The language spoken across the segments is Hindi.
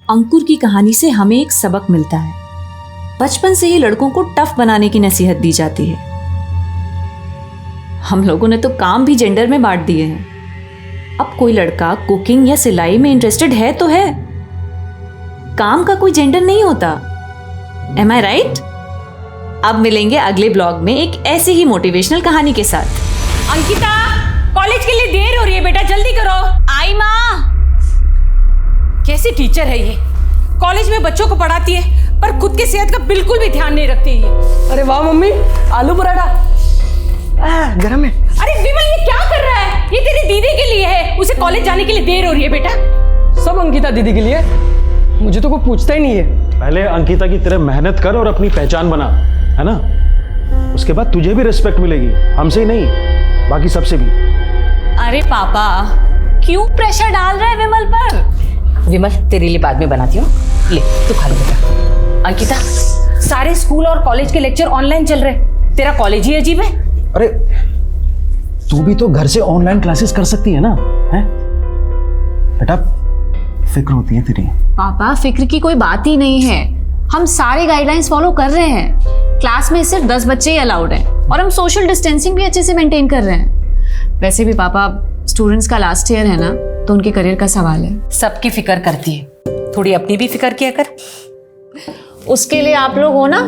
अंकुर की कहानी से हमें एक सबक मिलता है। बचपन से ही लड़कों को टफ बनाने की नसीहत दी जाती है। हम लोगों ने तो काम भी जेंडर में बांट दिए हैं। अब कोई लड़का कुकिंग या सिलाई में इंटरेस्टेड है तो है, काम का कोई जेंडर नहीं होता। एम आई राइट? अब मिलेंगे अगले ब्लॉग में एक ऐसी ही मोटिवेशनल कहानी के साथ। अंकिता, कॉलेज के लिए देर हो रही है बेटा, जल्दी करो। आई माँ। कैसी टीचर है ये, कॉलेज में बच्चों को पढ़ाती है पर खुद की सेहत का बिल्कुल भी ध्यान नहीं रखती है। अरे वाह मम्मी, आलू पराठा गरम है। अरे विमल, ये क्या कर रहा है? ये तेरी दीदी के लिए है, उसे कॉलेज जाने के लिए देर हो रही है बेटा। सब अंकिता दीदी के लिए, मुझे तो कोई पूछता ही नहीं है। पहले अंकिता की तरह मेहनत कर और अपनी पहचान बना, है ना? उसके बाद तुझे भी रिस्पेक्ट मिलेगी, हमसे ही नहीं बाकी सबसे भी। अरे पापा, क्यों प्रेशर डाल रहा है विमल पर? विमल, तेरे लिए बाद में बनाती हूँ, ले तू खा ले बेटा। अंकिता, सारे स्कूल और कॉलेज के लेक्चर ऑनलाइन चल रहे, तेरा कॉलेज ही अजीब है। अरे तू भी तो घर से ऑनलाइन क्लासेस कर सकती है ना, है बेटा? फिक्र होती है तेरी। पापा, फिक्र की कोई बात ही नहीं है। हम सारे गाइडलाइंस फॉलो कर रहे हैं। क्लास में सिर्फ 10 बच्चे ही अलाउड हैं और हम सोशल डिस्टेंसिंग भी अच्छे से मेंटेन कर रहे हैं। वैसे भी पापा, स्टूडेंट्स का लास्ट ईयर है ना, तो उनके करियर का सवाल है। सबकी फिक्र करती है, थोड़ी अपनी भी फिक्र किया कर। उसके लिए आप लोग हो ना।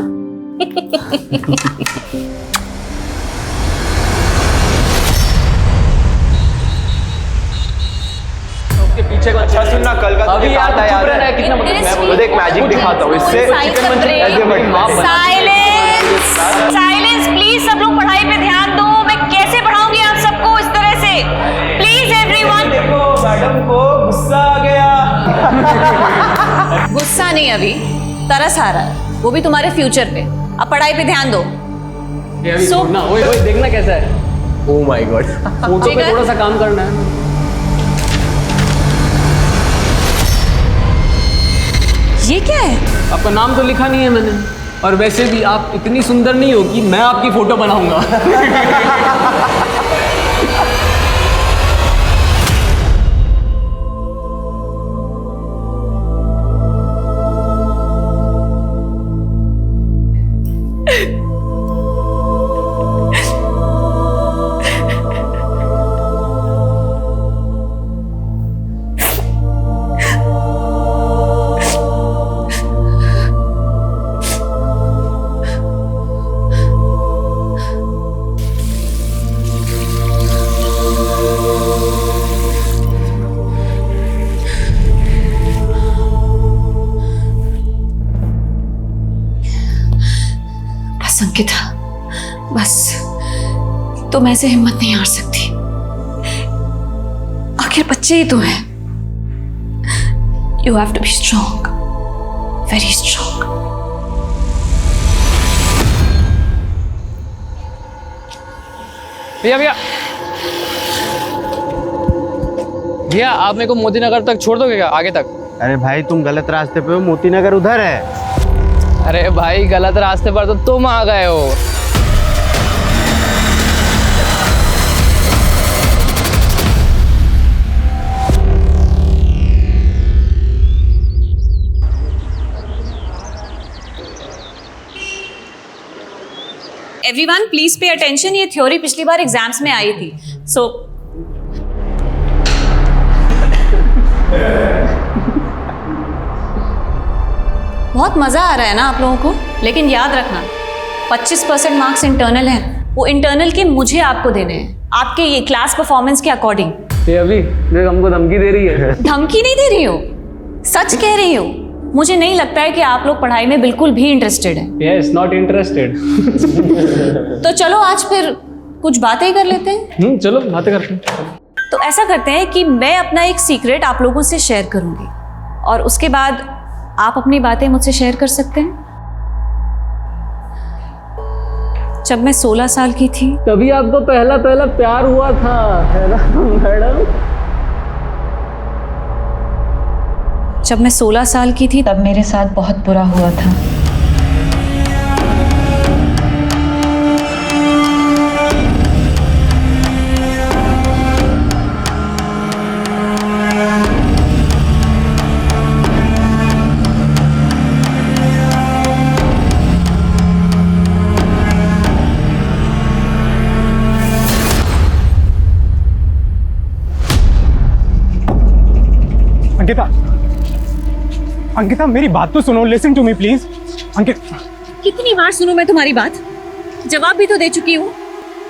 पीछे अच्छा सुनना, कल का तुझे याद है कितना मैं देख मैजिक दिखाता हूँ इससे। साइलेंस प्लीज, सब लोग पढ़ाई पे ध्यान दो। मैं कैसे पढ़ाऊंगी आप सबको इस तरह से? Please everyone. देखो मैडम को गुस्सा आ गया। गुस्सा नहीं, अभी तरस आ रहा है, वो भी तुम्हारे फ्यूचर पे। अब पढ़ाई पे ध्यान दो। ओए देखना कैसा है। ओह माय गॉड, फोटो पे थोड़ा सा काम करना है। ये क्या है? आपका नाम तो लिखा नहीं है मैंने, और वैसे भी आप इतनी सुंदर नहीं हो कि मैं आपकी फोटो बनाऊंगा। अंकिता, बस तुम ऐसे हिम्मत नहीं हार सकती। आखिर बच्चे ही तो हैं। You have to be strong, very strong. भैया भैया भैया, आप मेरे को मोती नगर तक छोड़ दोगे क्या, आगे तक? अरे भाई तुम गलत रास्ते पे हो, मोती नगर उधर है। अरे भाई, गलत रास्ते पर तो तुम आ गए हो। एवरीवन प्लीज पे अटेंशन, ये थ्योरी पिछली बार एग्जाम्स में आई थी। सो बहुत मजा आ रहा है ना आप लोगों को, लेकिन याद रखना 25% मार्क्स इंटरनल हैं। वो इंटरनल के मुझे आपको देने हैं, आपके ये क्लास परफॉर्मेंस के अकॉर्डिंग। ये अभी देख, हमको धमकी दे रही है। धमकी नहीं दे रही हो, सच कह रही हो। मुझे नहीं लगता है कि आप लोग पढ़ाई में बिल्कुल भी इंटरेस्टेड हैं। Yes, not interested. तो चलो आज फिर कुछ बातें ही कर लेते हैं। चलो बातें करते हैं। तो ऐसा करते हैं कि मैं अपना एक सीक्रेट आप लोगों से शेयर करूंगी और उसके बाद आप अपनी बातें मुझसे शेयर कर सकते हैं। जब मैं 16 साल की थी तभी आपको पहला प्यार हुआ था, है ना मैडम? जब मैं 16 साल की थी तब मेरे साथ बहुत बुरा हुआ था। अंकिता मेरी बात तो सुनो, लिसन टू मी प्लीज। अंकित, कितनी बार सुनूं मैं तुम्हारी बात? जवाब भी तो दे चुकी हूँ,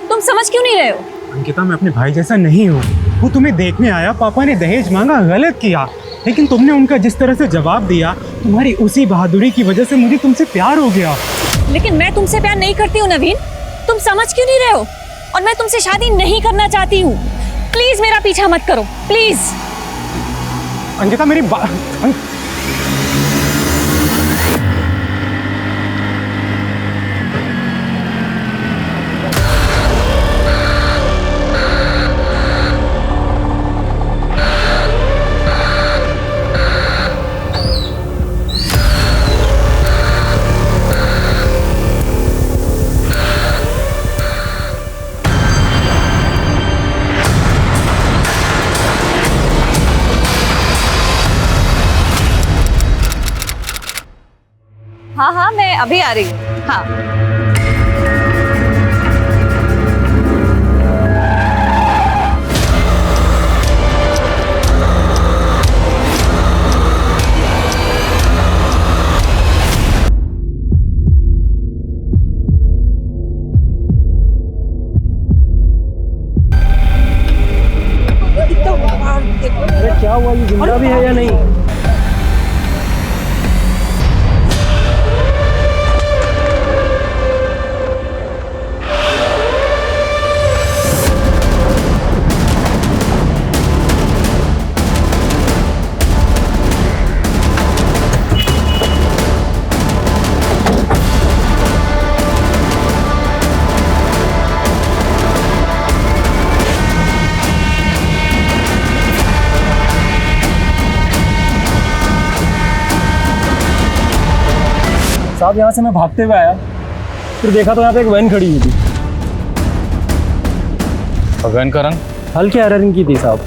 तुम समझ क्यों नहीं रहे हो? अंकिता मैं अपने भाई जैसा नहीं हूँ। वो तुम्हें देखने आया, पापा ने दहेज मांगा, गलत किया, लेकिन तुमने उनका जिस तरह से जवाब दिया, तुम्हारी उसी बहादुरी की वजह से मुझे तुमसे प्यार हो गया। लेकिन मैं तुमसे प्यार नहीं करती हूँ नवीन, तुम समझ क्यों नहीं रहे हो? और मैं तुमसे शादी नहीं करना चाहती हूँ। प्लीज मेरा पीछा मत करो, प्लीज। अंकिता मेरी हाँ हाँ, मैं अभी आ रही हूँ। हाँ क्या हुआ, ये जिंदा भी है या नहीं? साहब यहाँ से मैं भागते हुए आया, फिर देखा तो यहाँ पे एक वैन खड़ी हुई थी। और वैन का रंग? हल्के हरे रंग की थी साहब।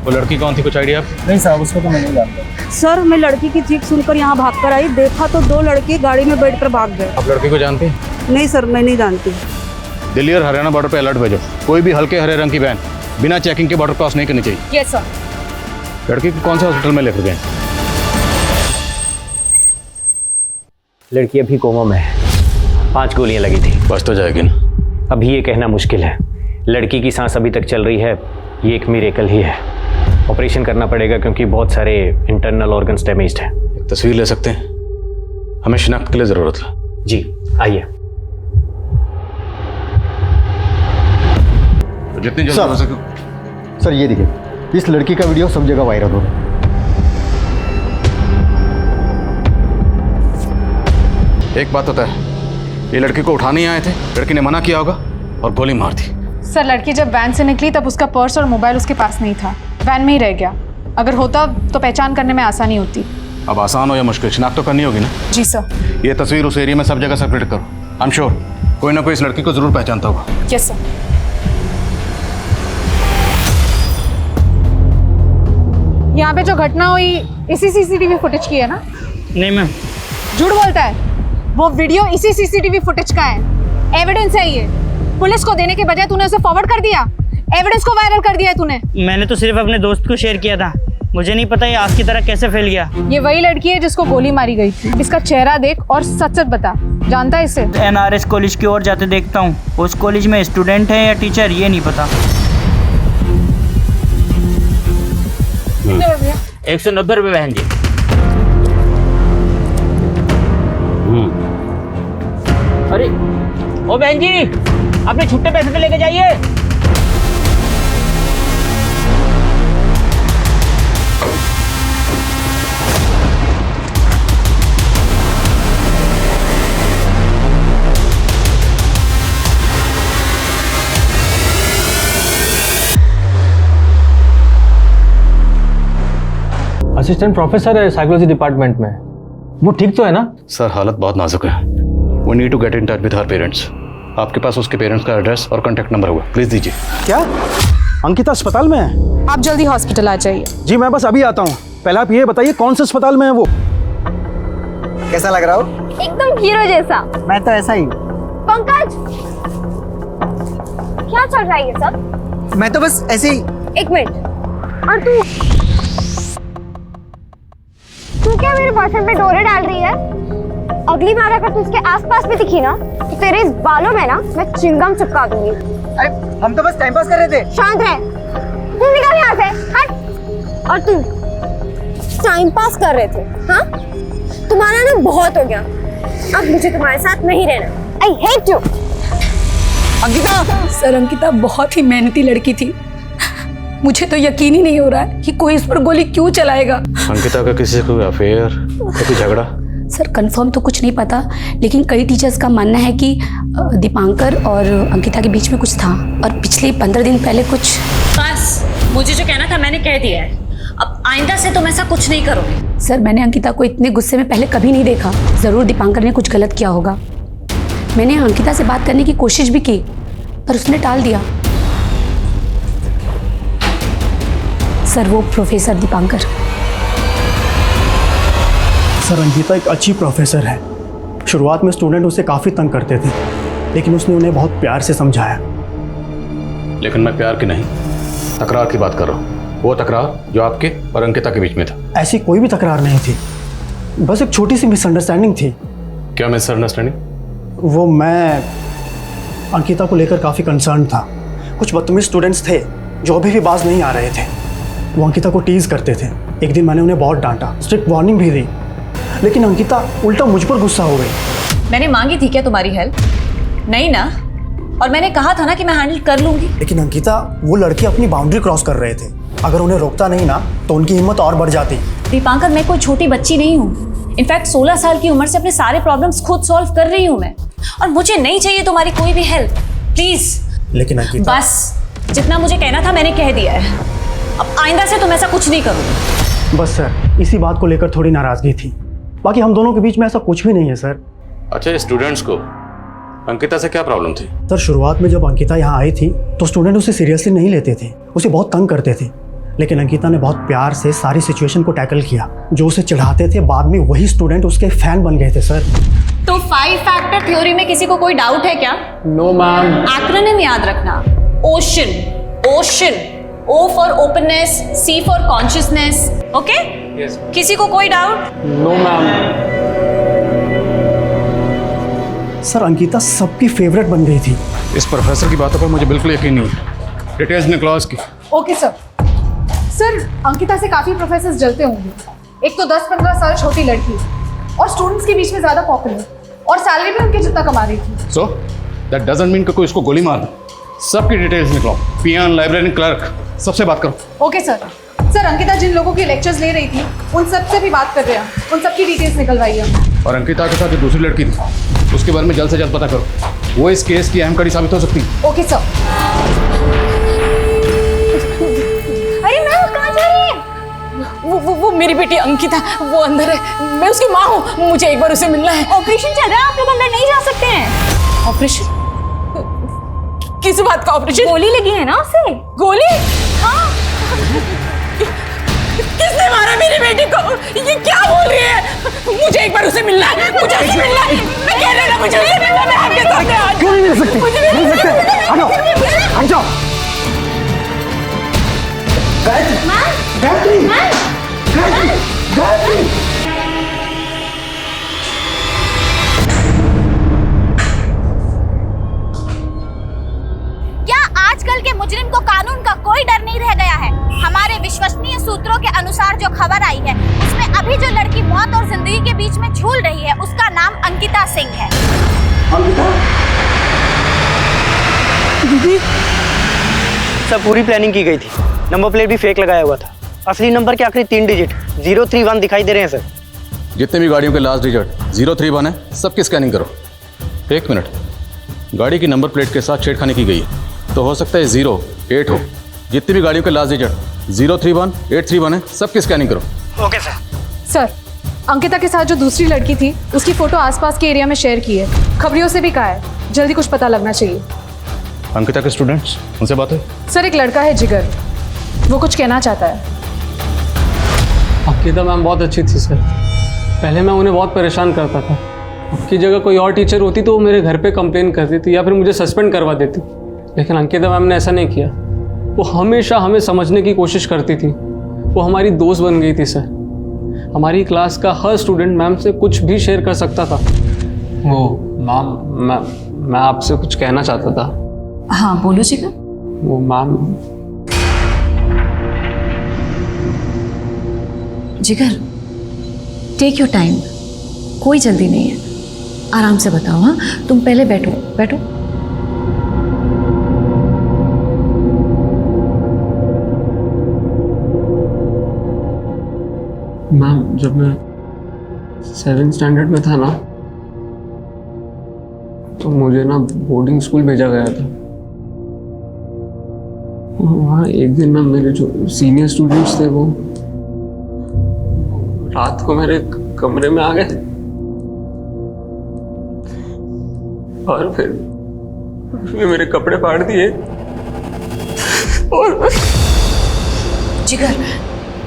वो लड़की कौन थी, कुछ आइडिया? नहीं साहब, उसको तो मैं नहीं जानता। सर मैं लड़की की चीख सुनकर यहाँ भाग कर आई, देखा तो 2 लड़के गाड़ी में बैठकर भाग गए। आप लड़की को जानती हैं? नहीं सर, मैं नहीं जानती। दिल्ली और हरियाणा बॉर्डर पे अलर्ट भेजो, कोई भी हल्के हरे रंग की वैन बिना चेकिंग के बॉर्डर क्रॉस नहीं करनी चाहिए। Yes sir. लड़की को कौन से हॉस्पिटल में लेकर गए? लड़की अभी कोमा में है, 5 गोलियां लगी थी। बच तो जाएगी ना? अभी ये कहना मुश्किल है। लड़की की सांस अभी तक चल रही है, ये एक मिरेकल ही है। ऑपरेशन करना पड़ेगा क्योंकि बहुत सारे इंटरनल ऑर्गन्स डैमेज्ड हैं। एक तस्वीर ले सकते हैं? हमें शिनाख्त के लिए ज़रूरत है। जी आइए। तो जितनी जल्दी हो सके। सर ये देखिए, इस लड़की का वीडियो सब जगह वायरल हो रहा है। एक बात होता है, ये लड़की को उठाने ही आए थे, लड़की ने मना किया होगा और गोली मार दी। सर लड़की जब वैन से निकली तब उसका पर्स और मोबाइल उसके पास नहीं था, वैन में ही रह गया। अगर होता तो पहचान करने में आसानी होती। अब आसान हो या मुश्किल, शिनाख्त तो करनी होगी ना? जी सर। ये तस्वीर उस एरिया में सब जगह सर्कुलेट करो। आई एम श्योर कोई ना कोई इस लड़की को जरूर पहचानता होगा। Yes sir. यहाँ पे जो घटना हुई इसी सीसीटीवी फुटेज की है ना? नहीं मैम। झूठ बोलता है, वो वीडियो इसी सीसीटीवी फुटेज का है। एविडेंस है ये। पुलिस को देने के बजाय तूने उसे फॉरवर्ड कर दिया, एविडेंस को वायरल कर दिया है तूने। मैंने तो सिर्फ अपने दोस्त को शेयर किया था, मुझे नहीं पता ये आग की तरह कैसे फैल गया। ये वही लड़की है जिसको गोली मारी गई थी। इसका चेहरा देख और सच सच बता, जानता है इसे? NRS कॉलेज की ओर जाते देखता हूँ, उस कॉलेज में स्टूडेंट है या टीचर ये नहीं पता। 190 रुपये बहन जी। अरे ओ बहन जी, अपने छुट्टे पैसे तो लेके जाइए। असिस्टेंट प्रोफेसर है साइकोलॉजी डिपार्टमेंट में, वो ठीक तो है ना? सर हालत बहुत नाजुक है, we need to get in touch with her parents. आपके पास उसके पेरेंट्स का एड्रेस और कॉन्टैक्ट नंबर होगा, प्लीज दीजिए। क्या अंकिता अस्पताल में है? आप जल्दी हॉस्पिटल आ जाइए। जी मैं बस अभी आता हूँ। पहले आप ये बताइए कौन से अस्पताल में है वो? कैसा लग रहा हो? एकदम हीरो जैसा। मैं तो ऐसा ही। पंकज, क्या चल रहा है ये सब? मैं तो बस ऐसे ही। 1 मिनट। और तू तू क्या मेरे बॉयफ्रेंड पे डोरे डाल रही है? अगली बार अगर तू उसके आसपास भी दिखी ना तो तेरे इस बालों में ना मैं चिंगम चिपका दूंगी। अरे हम तो बस टाइम पास कर रहे थे। शांत रह, तू निकल यहाँ से, हट। और तू टाइम पास कर रहे थे, हाँ? तुम्हारा ना बहुत हो गया, अब मुझे तुम्हारे साथ नहीं रहना। I hate you. Ankita! Sir Ankita बहुत ही मेहनती लड़की थी, मुझे तो यकीन ही नहीं हो रहा है कि कोई इस पर गोली क्यों चलाएगा। अंकिता का किसी से कोई अफेयर, कोई झगड़ा? सर कंफर्म तो कुछ नहीं पता, लेकिन कई टीचर्स का मानना है कि दीपांकर और अंकिता के बीच में कुछ था और पिछले 15 दिन पहले कुछ। बस मुझे जो कहना था मैंने कह दिया है, अब आइंदा से तुम ऐसा कुछ नहीं करोगे। सर मैंने अंकिता को इतने गुस्से में पहले कभी नहीं देखा, ज़रूर दीपांकर ने कुछ गलत किया होगा। मैंने अंकिता से बात करने की कोशिश भी की पर उसने टाल दिया। सर वो प्रोफेसर दीपांकर। सर अंकिता एक अच्छी प्रोफेसर है। शुरुआत में स्टूडेंट उसे काफ़ी तंग करते थे, लेकिन उसने उन्हें बहुत प्यार से समझाया। लेकिन मैं प्यार की नहीं, तकरार की बात कर रहा हूँ। वो तकरार जो आपके और अंकिता के बीच में था। ऐसी कोई भी तकरार नहीं थी, बस एक छोटी सी मिसअंडरस्टैंडिंग थी। क्या मिसअंडरस्टैंडिंग? मैं अंकिता को लेकर काफ़ी कंसर्न था। कुछ बदतमीज स्टूडेंट्स थे जो अभी भी बाज नहीं आ रहे थे। वो अंकिता को टीज करते थे। एक दिन मैंने उन्हें बहुत डांटा, स्ट्रिक्ट वार्निंग भी दी, लेकिन अंकिता उल्टा मुझ पर गुस्सा हो गई। मैंने मांगी थी क्या तुम्हारी हेल्प? नहीं ना, और मैंने कहा था ना कि मैं हैंडल कर लूंगी। लेकिन अंकिता, वो लड़के अपनी बाउंड्री क्रॉस कर रहे थे। अगर उन्हें रोकता नहीं ना तो उनकी हिम्मत और बढ़ जाती। दीपांकर, मैं कोई छोटी बच्ची नहीं हूँ। इनफैक्ट 16 साल की उम्र से अपने सारे प्रॉब्लम्स खुद सॉल्व कर रही हूँ मैं, और मुझे नहीं चाहिए तुम्हारी कोई भी हेल्प, प्लीज। लेकिन अंकिता, बस जितना मुझे कहना था मैंने कह दिया है, अब आइंदा से तुम ऐसा कुछ नहीं करोगे। बस सर, इसी बात को लेकर थोड़ी नाराजगी थी, बाकी हम दोनों के बीच में ऐसा कुछ भी नहीं है सर। अच्छा, स्टूडेंट्स को अंकिता से क्या प्रॉब्लम थी? सर शुरुआत में जब अंकिता यहाँ आई थी तो स्टूडेंट उसे सीरियसली नहीं लेते थे, उसे बहुत तंग करते थे। लेकिन अंकिता ने बहुत प्यार से सारी सिचुएशन को टैकल किया। जो उसे चिढ़ाते थे बाद में वही स्टूडेंट उसके फैन बन गए थे सर। तो 5 फैक्टर थ्योरी में किसी को कोई डाउट है क्या? No ma'am. एक्रोनिम याद रखना, ocean, ocean, O for openness, C for consciousness, okay? Yes. किसी को कोई doubt? No ma'am. Sir Ankita सबकी फेवरेट बन गई थी। इस प्रोफेसर की बातों पर मुझे बिल्कुल यकीन नहीं है। डिटेल्स निकलाओ इसकी। Okay sir. सर अंकिता से काफी प्रोफेसर्स जलते होंगे। एक तो 10-15 साल छोटी लड़की और स्टूडेंट्स के बीच में ज्यादा पॉपुलर, और सैलरी भी उनके जितना कमा रही थी। सो दैट डजंट मीन कि कोई इसको गोली मार दे। सबकी डिटेल्स निकलाओ, पियान, लाइब्रेरी क्लर्क, सबसे बात करो। Okay sir. सर अंकिता जिन लोगों की लेक्चर्स ले रही थी उन सब से भी बात कर रहे हैं, उन सबकी डिटेल्स निकलवाइए। और अंकिता के साथ जो दूसरी लड़की थी उसके बारे में जल्द से जल्द पता करो, वो इस केस की अहम कड़ी साबित हो सकती है। Okay sir. अरे मैम कहाँ जा रही है? वो मेरी बेटी अंकिता, वो अंदर है, मैं उसकी माँ हूँ, मुझे एक बार उसे मिलना है। ऑपरेशन चल रहा है, आप लोग अंदर नहीं जा सकते हैं। ऑपरेशन? किस बात का ऑपरेशन? गोली लगी है ना उसे। गोली? हाँ। किसने मारा मेरी बेटी को? ये क्या बोल रही है? मुझे एक बार उसे मिलना है, मुझे उसे मिलना है। मैं कह रही हूँ मुझे उसे मिलना है, मैं आपके साथ आज। क्यों नहीं मिल सकते? मिल सकते। आ जाओ, आ जाओ। गायत्री, गायत्री, गायत्री, गायत्री। आजकल के मुजरिम को कानून का कोई डर नहीं रह गया है। हमारे विश्वसनीय सूत्रों के अनुसार जो खबर आई है उसमें अभी जो लड़की मौत और जिंदगी के बीच में झूल रही है उसका नाम अंकिता सिंह है। अंकिता? दीदी, सब पूरी प्लानिंग की गई थी। नंबर प्लेट भी फेक लगाया हुआ था। असली नंबर के आखिरी 3 डिजिट 031 दिखाई दे रहे हैं सर। जितने भी गाड़ियों के लास्ट डिजिट 031 है, सबकी स्कैनिंग करो। 1 मिनट, गाड़ी की नंबर प्लेट के साथ छेड़खानी की गई है, तो हो सकता है 08 हो। जितनी भी गाड़ियों के लास्ट डिजिट 031, 831 है, सबकी स्कैनिंग करो। Okay sir. सर अंकिता के साथ जो दूसरी लड़की थी उसकी फोटो आसपास के एरिया में शेयर की है, खबरियों से भी कहा है, जल्दी कुछ पता लगना चाहिए। अंकिता के स्टूडेंट्स, उनसे बात है? सर एक लड़का है जिगर, वो कुछ कहना चाहता है। अंकिता मैम बहुत अच्छी थी सर, पहले मैं उन्हें बहुत परेशान करता था। उनकी जगह कोई और टीचर होती तो वो मेरे घर पे कंप्लेन करती थी या फिर मुझे सस्पेंड करवा देती, लेकिन अंकिता मैम ने ऐसा नहीं किया। वो हमेशा हमें समझने की कोशिश करती थी, वो हमारी दोस्त बन गई थी सर। हमारी क्लास का हर स्टूडेंट मैम से कुछ भी शेयर कर सकता था। वो मैम, मैं आपसे कुछ कहना चाहता था। हाँ बोलो जिगर। वो मैम, जिगर टेक योर टाइम, कोई जल्दी नहीं है, आराम से बताओ। हाँ तुम पहले बैठो बैठो। मैम जब मैं 7th स्टैंडर्ड में था ना, तो मुझे ना बोर्डिंग स्कूल भेजा गया था। वहाँ एक दिन ना मेरे जो सीनियर स्टूडेंट्स थे वो रात को मेरे कमरे में आ गए और फिर मेरे कपड़े फाड़ दिए। और जिगर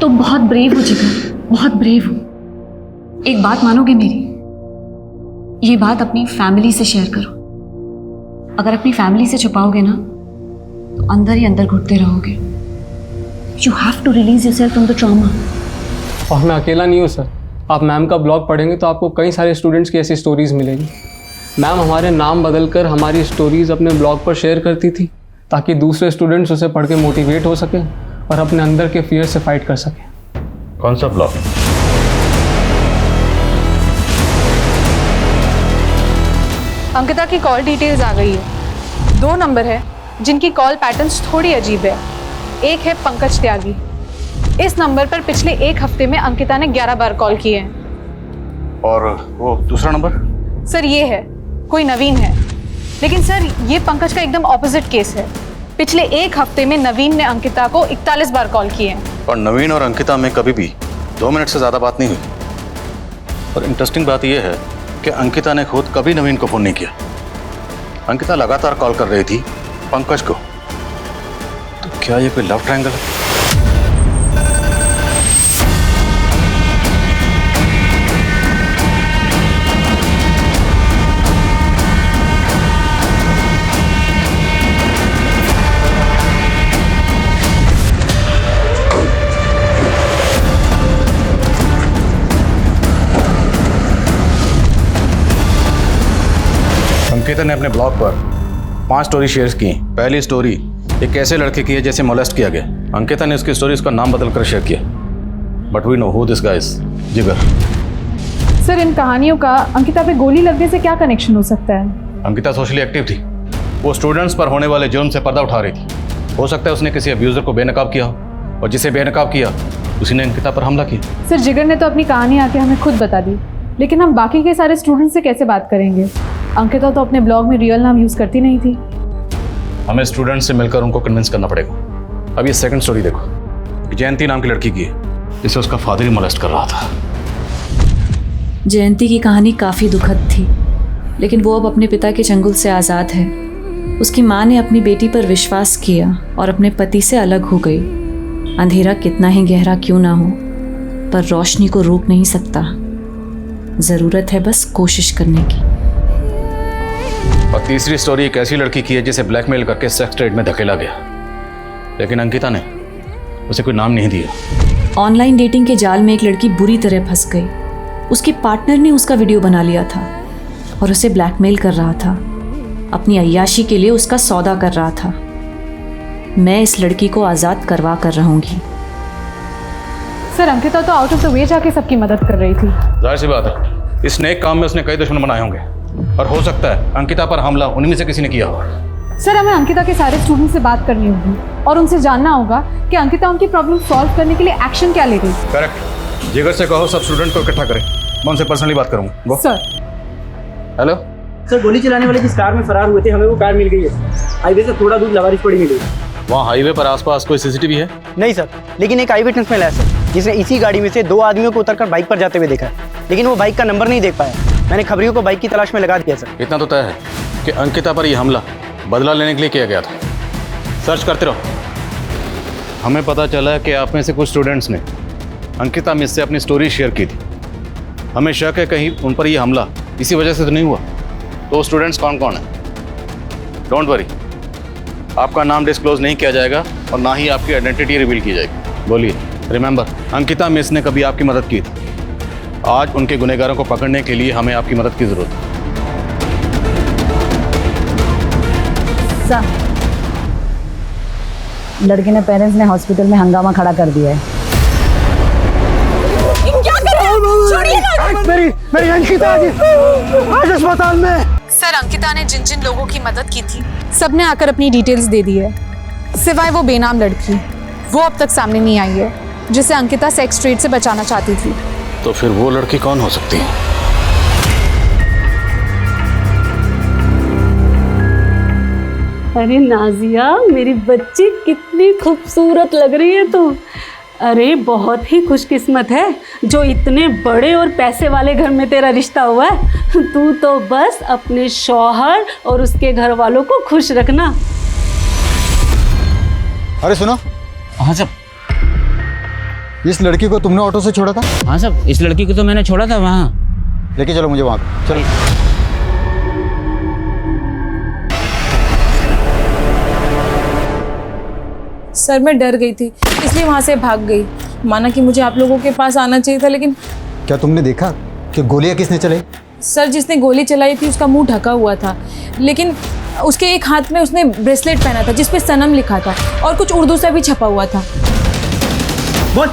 तुम बहुत ब्रेव हो जिगर, बहुत ब्रेव हो। एक बात मानोगे मेरी, ये बात अपनी फैमिली से शेयर करो। अगर अपनी फैमिली से छुपाओगे ना तो अंदर ही अंदर घुटते रहोगे। You have to release yourself from the trauma. और मैं अकेला नहीं हूँ सर, आप मैम का ब्लॉग पढ़ेंगे तो आपको कई सारे स्टूडेंट्स की ऐसी स्टोरीज मिलेगी। मैम हमारे नाम बदलकर हमारी स्टोरीज अपने ब्लॉग पर शेयर करती थी ताकि दूसरे स्टूडेंट्स उसे पढ़ के मोटिवेट हो सकें और अपने अंदर के फियर से फाइट कर सकें। कौन सा ब्लॉग? अंकिता की कॉल डिटेल्स आ गई है। 2 नंबर है जिनकी कॉल पैटर्न्स थोड़ी अजीब है। एक है पंकज त्यागी। इस नंबर पर पिछले 1 हफ्ते में अंकिता ने 11 बार कॉल किए हैं। और वो दूसरा नंबर? सर ये है, कोई नवीन है। लेकिन सर ये पंकज का एकदम ऑपोजिट केस है। पिछले 1 हफ्ते में नवीन ने अंकिता को 41 बार कॉल किए हैं। और नवीन और अंकिता में कभी भी 2 मिनट से ज़्यादा बात नहीं हुई। और इंटरेस्टिंग बात यह है कि अंकिता ने खुद कभी नवीन को फ़ोन नहीं किया। अंकिता लगातार कॉल कर रही थी पंकज को। तो क्या ये कोई लव ट्रायंगल है? अंकिता ने अपने ब्लॉग पर 5 स्टोरी शेयर की। पहली स्टोरी एक ऐसे लड़के की है जैसे मोलेस्ट किया गया। अंकिता ने उसकी स्टोरी उसका नाम बदलकर शेयर किया। But we know who this guy is. Jigar. Sir इन कहानियों का अंकिता पे गोली लगने से क्या कनेक्शन हो सकता है? अंकिता सोशली एक्टिव थी। वो स्टूडेंट्स पर होने वाले जुर्म से पर्दा उठा रही थी। हो सकता है उसने किसी अब्यूजर को बेनकाब किया हो और जिसे बेनकाब किया उसी ने अंकिता पर हमला किया। सर जिगर ने तो अपनी कहानी आके हमें खुद बता दी, लेकिन हम बाकी के सारे स्टूडेंट्स से कैसे बात करेंगे? अंकिता तो अपने ब्लॉग में रियल नाम यूज करती नहीं थी। हमें स्टूडेंट से मिलकर उनको कन्विंस करना पड़ेगा। अब ये सेकंड स्टोरी देखो। जयंती नाम की लड़की की है जिसे उसका फादर ही मोलेस्ट कर रहा था। जयंती की कहानी काफ़ी दुखद थी, लेकिन वो अब अपने पिता के चंगुल से आज़ाद है। उसकी माँ ने अपनी बेटी पर विश्वास किया और अपने पति से अलग हो गई। अंधेरा कितना ही गहरा क्यों ना हो, पर रोशनी को रोक नहीं सकता। ज़रूरत है बस कोशिश करने की। और तीसरी स्टोरी एक ऐसी लड़की की है जिसे ब्लैकमेल करके सेक्स ट्रेड में धकेला गया, लेकिन अंकिता ने उसे कोई नाम नहीं दिया। ऑनलाइन डेटिंग के जाल में एक लड़की बुरी तरह फंस गई। उसके पार्टनर ने उसका वीडियो बना लिया था और उसे ब्लैकमेल कर रहा था। अपनी अय्याशी के लिए उसका सौदा कर रहा था। मैं इस लड़की को आज़ाद करवा कर रहूंगी। सर अंकिता तो आउट ऑफ द वे जाके सबकी मदद कर रही थी। जाहिर सी बात है, इस नेक काम में उसने कई दुश्मन बनाए होंगे और हो सकता है अंकिता पर हमला उन्हीं में से किसी ने किया हो। सर हमें अंकिता के सारे स्टूडेंट से बात करनी होगी और उनसे जानना होगा कि अंकिता उनकी प्रॉब्लम सॉल्व करने के लिए एक्शन क्या ले रही है। करेक्ट। जिगर से कहो सब स्टूडेंट को इकट्ठा करें, मैं उनसे पर्सनली बात करूंगा। सर। हेलो सर, गोली चलाने वाले जिस कार में फरार हुए थे हमें वो कार मिल गई है। हाईवे से थोड़ा दूर लवारिश पड़ी मिली। वहाँ हाईवे पर आसपास कोई सीसीटीवी है? नहीं सर, लेकिन एक आई विटनेस मिला है सर, जिसने इसी गाड़ी में से 2 आदमियों को उतरकर बाइक पर जाते हुए देखा है, लेकिन वो बाइक का नंबर नहीं देख पाया। मैंने खबरियों को बाइक की तलाश में लगा दिया सर। इतना तो तय है कि अंकिता पर यह हमला बदला लेने के लिए किया गया था। सर्च करते रहो। हमें पता चला है कि आप में से कुछ स्टूडेंट्स ने अंकिता मिस से अपनी स्टोरी शेयर की थी। हमें शक है कहीं उन पर यह हमला इसी वजह से तो नहीं हुआ। तो स्टूडेंट्स कौन कौन है? डोंट वरी, आपका नाम डिस्क्लोज नहीं किया जाएगा और ना ही आपकी आइडेंटिटी रिवील की जाएगी। बोलिए। रिमेंबर, अंकिता मिस ने कभी आपकी मदद की थी आज उनके गुनहगारों को पकड़ने के लिए हमें आपकी मदद की जरूरत है। लड़के ने पेरेंट्स ने हॉस्पिटल में हंगामा खड़ा कर दिया है। क्या कर रहे हो? छोड़िए ना। मेरी अंकिता आज अस्पताल में। सर, अंकिता ने जिन जिन लोगों की मदद की थी सबने आकर अपनी डिटेल्स दे दी है, सिवाय वो बेनाम लड़की। वो अब तक सामने नहीं आई है जिसे अंकिता सेक्स ट्रेड से बचाना चाहती थी। तो फिर वो लड़की कौन हो सकती है? अरे नाजिया, मेरी बच्ची कितनी खूबसूरत लग रही है तू। अरे बहुत ही खुशकिस्मत है जो इतने बड़े और पैसे वाले घर में तेरा रिश्ता हुआ है। तू तो बस अपने शौहर और उसके घर वालों को खुश रखना। अरे सुनो। हाँ सब। इस लड़की को तुमने ऑटो से छोड़ा था? हाँ सब, इस लड़की को तो मैंने छोड़ा था वहाँ। लेके चलो मुझे वहाँ पे। चलो। सर, मैं डर गई थी इसलिए वहाँ से भाग गई। माना कि मुझे आप लोगों के पास आना चाहिए था, लेकिन क्या तुमने देखा कि गोलियां किसने चलाई? सर, जिसने गोली चलाई थी उसका मुंह ढका हुआ था, लेकिन उसके एक हाथ में उसने ब्रेसलेट पहना था जिस पे सनम लिखा था और कुछ उर्दू से भी छपा हुआ था। बोल।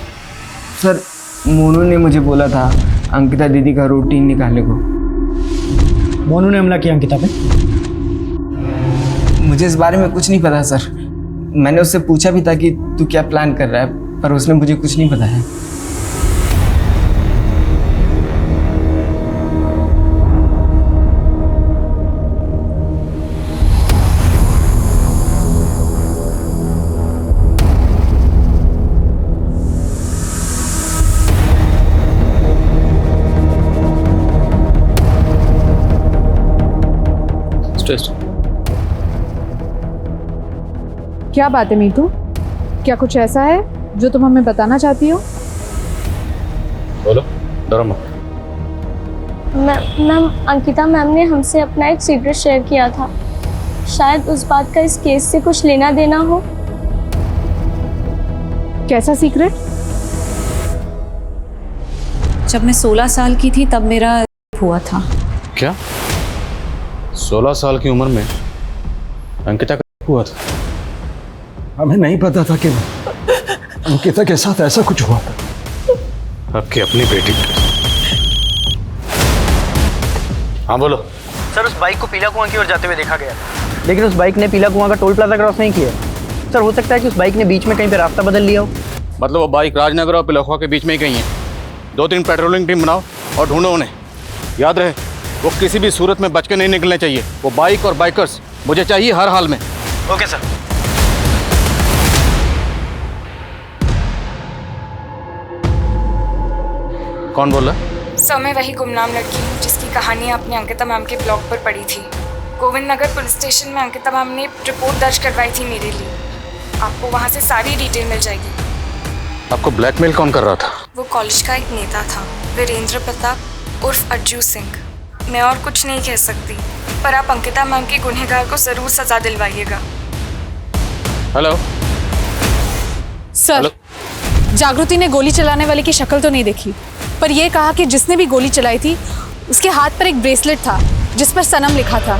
सर, मोनू ने मुझे बोला था अंकिता दीदी का रूटीन निकालने को। मोनू ने हमला किया अंकिता पे? मुझे इस बारे में कुछ नहीं पता सर। मैंने उससे पूछा भी था कि तू क्या प्लान कर रहा है, पर उसने मुझे कुछ नहीं बताया। क्या बात है मीतू? क्या कुछ ऐसा है जो तुम हमें बताना चाहती हो? बोलो, डरो मत। मैम, अंकिता मैम ने हमसे अपना एक सीक्रेट शेयर किया था। शायद उस बात का इस केस से कुछ लेना देना हो। कैसा सीक्रेट? जब मैं 16 साल की थी तब मेरा हुआ था। क्या 16 साल की उम्र में अंकिता का हुआ था? हमें नहीं पता था कि अंकिता के साथ ऐसा कुछ हुआ था। आपकी अपनी बेटी। हाँ बोलो। सर, उस बाइक को पीला कुआं की ओर जाते हुए देखा गया, लेकिन उस बाइक ने पीला कुआं का टोल प्लाजा क्रॉस नहीं किया। सर, हो सकता है कि उस बाइक ने बीच में कहीं पे रास्ता बदल लिया हो। मतलब वो बाइक राजनगर और पिलखुआ के बीच में ही कहीं है। 2-3 पेट्रोलिंग टीम बनाओ और ढूंढो उन्हें। याद रहे, वो किसी भी सूरत में बच के नहीं निकलने चाहिए। वो बाइक और बाइकर्स मुझे चाहिए हर हाल में। Okay sir. कौन बोल रहा? सर, मैं वही गुमनाम लड़की हूँ जिसकी कहानी आपने अंकिता मैम के ब्लॉग पर पढ़ी थी। गोविंद नगर पुलिस स्टेशन में अंकिता मैम ने रिपोर्ट दर्ज करवाई थी मेरे लिए। आपको वहाँ से सारी डिटेल मिल जाएगी। आपको ब्लैकमेल कौन कर रहा था? वो कॉलेज का एक नेता था, वीरेंद्र प्रताप उर्फ अज्जू सिंह। मैं और कुछ नहीं कह सकती, पर आप अंकिता मैम के गुनहगार को ज़रूर सजा दिलवाइएगा। हेलो सर, जागृति ने गोली चलाने वाले की शक्ल तो नहीं देखी, पर यह कहा कि जिसने भी गोली चलाई थी उसके हाथ पर एक ब्रेसलेट था जिस पर सनम लिखा था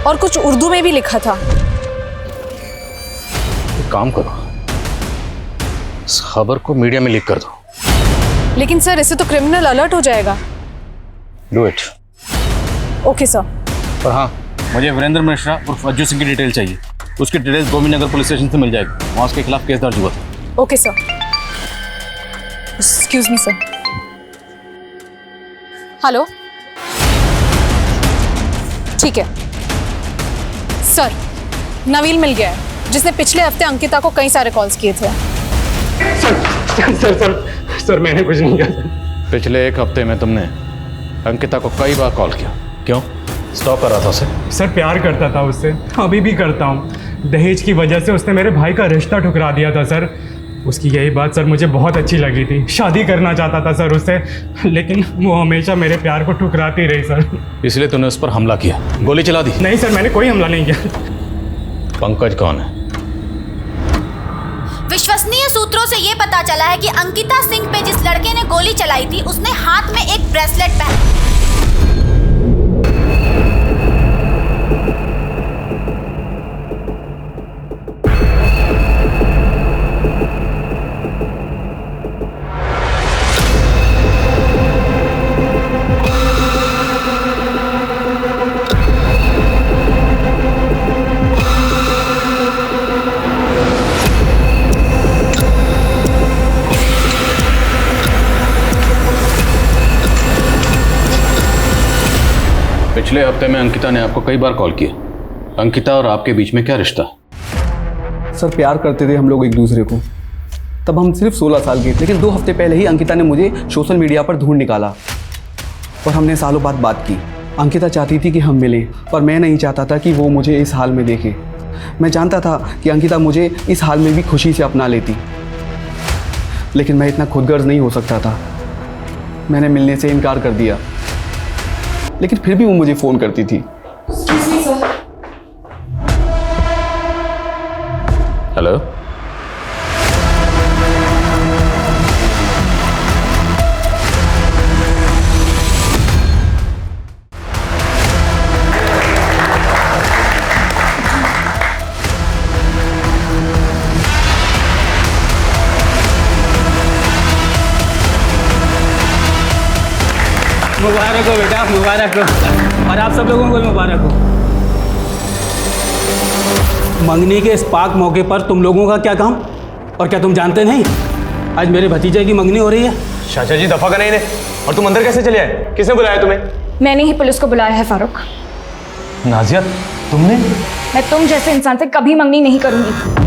और कुछ उर्दू में भी लिखा था। एक काम करो, इस खबर को मीडिया में लीक कर दो। लेकिन सर, इससे तो क्रिमिनल अलर्ट हो जाएगा। Do it. Okay sir. पर हाँ, मुझे वीरेंद्र मिश्रा उर्फ अज्जू सिंह की डिटेल चाहिए। उसकी details Govind Nagar police station से मिल जाएगी। वहाँ उसके खिलाफ केस दर्ज हुआ था। Okay sir. Excuse me sir. Hello, ठीक है सर। नवील मिल गया है जिसने पिछले हफ्ते अंकिता को कई सारे कॉल्स किए थे। सर, मैंने कुछ नहीं किया। पिछले 1 हफ्ते में तुमने अंकिता को कई बार कॉल किया। क्यों? स्टॉक कर रहा था उसे? सर, प्यार करता था उससे, अभी भी करता हूँ। दहेज की वजह से उसने मेरे भाई का रिश्ता ठुकरा दिया था सर। उसकी यही बात सर मुझे बहुत अच्छी लगी थी। शादी करना चाहता था सर उससे, लेकिन वो हमेशा मेरे प्यार को ठुकराती रही सर। इसलिए तूने उस पर हमला किया, गोली चला दी? नहीं सर, मैंने कोई हमला नहीं किया। पंकज कौन है? विश्वसनीय सूत्रों सूत्रों से ये पता चला है कि अंकिता सिंह पे जिस लड़के ने गोली चलाई थी उसने हाथ में एक ब्रेसलेट पहना। पिछले हफ्ते में अंकिता ने आपको कई बार कॉल किया। अंकिता और आपके बीच में क्या रिश्ता? सर प्यार करते थे हम लोग एक दूसरे को। तब हम सिर्फ 16 साल के थे, लेकिन 2 हफ्ते पहले ही अंकिता ने मुझे सोशल मीडिया पर ढूंढ निकाला और हमने सालों बाद बात की। अंकिता चाहती थी कि हम मिलें, पर मैं नहीं चाहता था कि वो मुझे इस हाल में देखे। मैं जानता था कि अंकिता मुझे इस हाल में भी खुशी से अपना लेती, लेकिन मैं इतना खुदगर्ज नहीं हो सकता था। मैंने मिलने से इनकार कर दिया, लेकिन फिर भी वो मुझे फ़ोन करती थी। हेलो, मुबारक हो बेटा, मुबारक हो, और आप सब लोगों को भी मुबारक हो। मंगनी के इस पाक मौके पर तुम लोगों का क्या काम? और क्या तुम जानते नहीं आज मेरे भतीजे की मंगनी हो रही है? चाचा जी दफा करें इन्हें। और तुम अंदर कैसे चले आए? किसने बुलाया तुम्हें? मैंने ही पुलिस को बुलाया है फारूक। नाजिया तुमने? मैं तुम जैसे इंसान से कभी मंगनी नहीं करूंगी।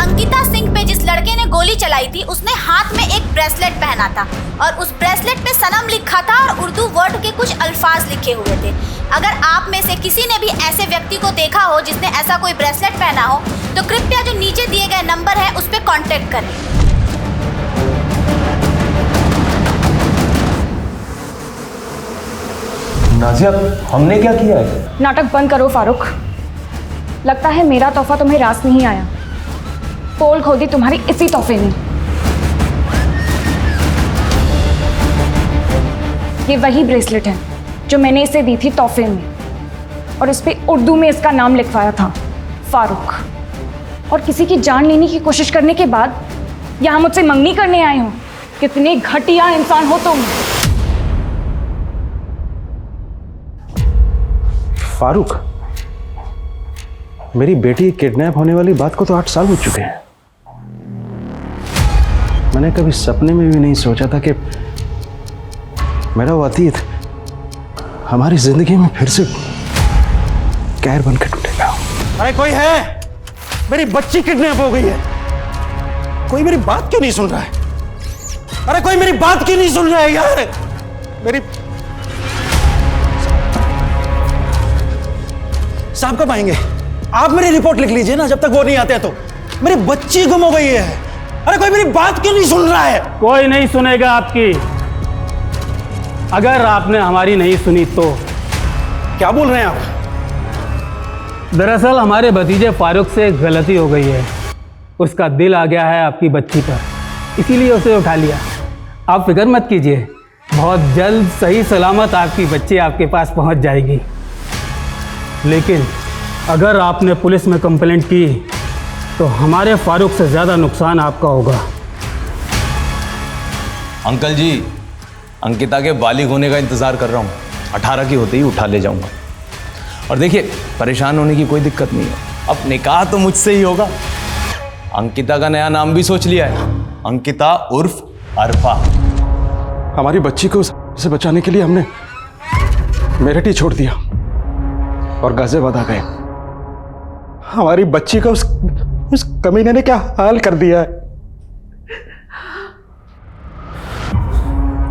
अंकिता सिंह पे जिस लड़के ने गोली चलाई थी उसने हाथ में एक ब्रेसलेट पहना था और उस ब्रेसलेट पे सनम लिखा था और उर्दू वर्ड के कुछ अल्फाज लिखे हुए थे। अगर आप में से किसी ने भी ऐसे व्यक्ति को देखा हो जिसने ऐसा कोई ब्रेसलेट पहना हो तो कृपया जो नीचे दिए गए नंबर है उस पर कांटेक्ट करें। नाजिया हमने क्या किया है? नाटक बंद करो फारूक। लगता है मेरा तोहफा तुम्हें रास नहीं आया। पोल खोदी तुम्हारी इसी तोहफे ने। ये वही ब्रेसलेट है जो मैंने इसे दी थी तोहफे में, और इस पे उर्दू में इसका नाम लिखवाया था, फारूक। और किसी की जान लेने की कोशिश करने के बाद यहाँ मुझसे मंगनी करने आए हो। कितने घटिया इंसान हो तुम। फारूक, मेरी बेटी किडनैप होने वाली बात को तो 8 साल हो चुके हैं। मैंने कभी सपने में भी नहीं सोचा था कि मेरा वो अतीत हमारी जिंदगी में फिर से कहर बनकर टूटेगा। अरे कोई है? मेरी बच्ची किडनैप हो गई है। कोई मेरी बात क्यों नहीं सुन रहा है? अरे कोई मेरी बात क्यों नहीं सुन रहा है यार? मेरी साहब कब आएंगे? आप मेरी रिपोर्ट लिख लीजिए ना, जब तक वो नहीं आते तो। मेरी बच्ची गुम हो गई है। अरे कोई मेरी बात क्यों नहीं सुन रहा है? कोई नहीं सुनेगा आपकी। अगर आपने हमारी नहीं सुनी तो। क्या बोल रहे हैं आप? दरअसल हमारे भतीजे फारूक से एक गलती हो गई है। उसका दिल आ गया है आपकी बच्ची पर, इसीलिए उसे उठा लिया। आप फिक्र मत कीजिए, बहुत जल्द सही सलामत आपकी बच्ची आपके पास पहुंच जाएगी। लेकिन अगर आपने पुलिस में कंप्लेंट की तो हमारे फारूक से ज़्यादा नुकसान आपका होगा। अंकल जी, अंकिता के बालिग होने का इंतज़ार कर रहा हूँ। 18 की होते ही उठा ले जाऊँगा। और देखिए, परेशान होने की कोई दिक्कत नहीं है। अब निकाह तो मुझसे ही होगा। अंकिता का नया नाम भी सोच लिया है, अंकिता उर्फ अरफा। हमारी बच्ची को उसे बचाने के लिए हमने मेरठ ही छोड़ दिया और गाजियाबाद आ गए। हमारी बच्ची का उस कमीने ने क्या हाल कर दिया है।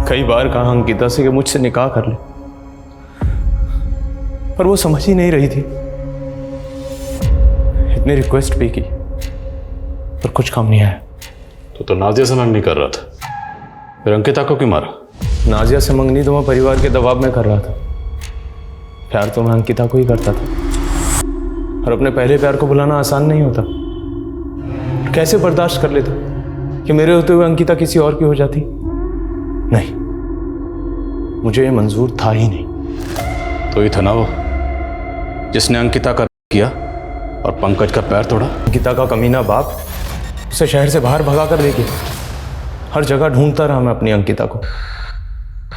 कई बार कहा अंकिता से कि मुझसे निकाह कर ले, पर वो समझ ही नहीं रही थी। इतनी रिक्वेस्ट भी की पर कुछ काम नहीं आया। तो नाजिया से मंगनी कर रहा था, फिर अंकिता को क्यों मारा? नाजिया से मंगनी तो मैं परिवार के दबाव में कर रहा था। प्यार तो मैं अंकिता को ही करता था, और अपने पहले प्यार को भुलाना आसान नहीं होता। कैसे बर्दाश्त कर लेता? कि मेरे होते हुए अंकिता किसी और की हो जाती? नहीं, मुझे ये मंजूर था ही नहीं। तो ये था ना वो जिसने अंकिता का किया और पंकज का पैर तोड़ा। अंकिता का कमीना बाप उसे शहर से बाहर भगा कर ले गया। हर जगह ढूंढता रहा मैं अपनी अंकिता को,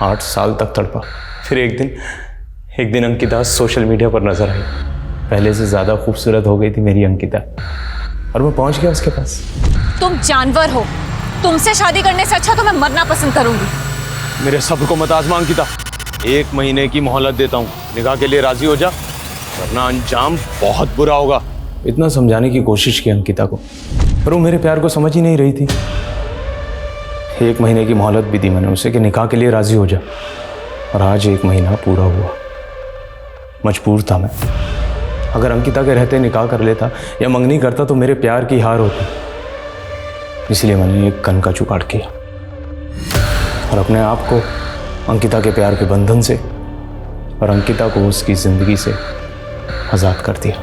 8 साल तक तड़पा। फिर एक दिन अंकिता सोशल मीडिया पर नजर आई। पहले से ज़्यादा खूबसूरत हो गई थी मेरी अंकिता, और मैं पहुंच गया उसके पास। तुम जानवर हो, तुमसे शादी करने से अच्छा तो मैं मरना पसंद करूंगी। मेरे सब्र को मत आजमा अंकिता, 1 महीने की मोहलत देता हूँ, निकाह के लिए राजी हो जा, वरना अंजाम बहुत बुरा होगा। इतना समझाने की कोशिश की अंकिता को, पर वो मेरे प्यार को समझ ही नहीं रही थी। 1 महीने की मोहलत भी दी मैंने उसे कि निकाह के लिए राजी हो जा, और आज 1 महीना पूरा हुआ। मजबूर था मैं। अगर अंकिता के रहते निकाह कर लेता या मंगनी करता तो मेरे प्यार की हार होती, इसलिए मैंने एक कन का जुगाड़ किया और अपने आप को अंकिता के प्यार के बंधन से और अंकिता को उसकी जिंदगी से आज़ाद कर दिया।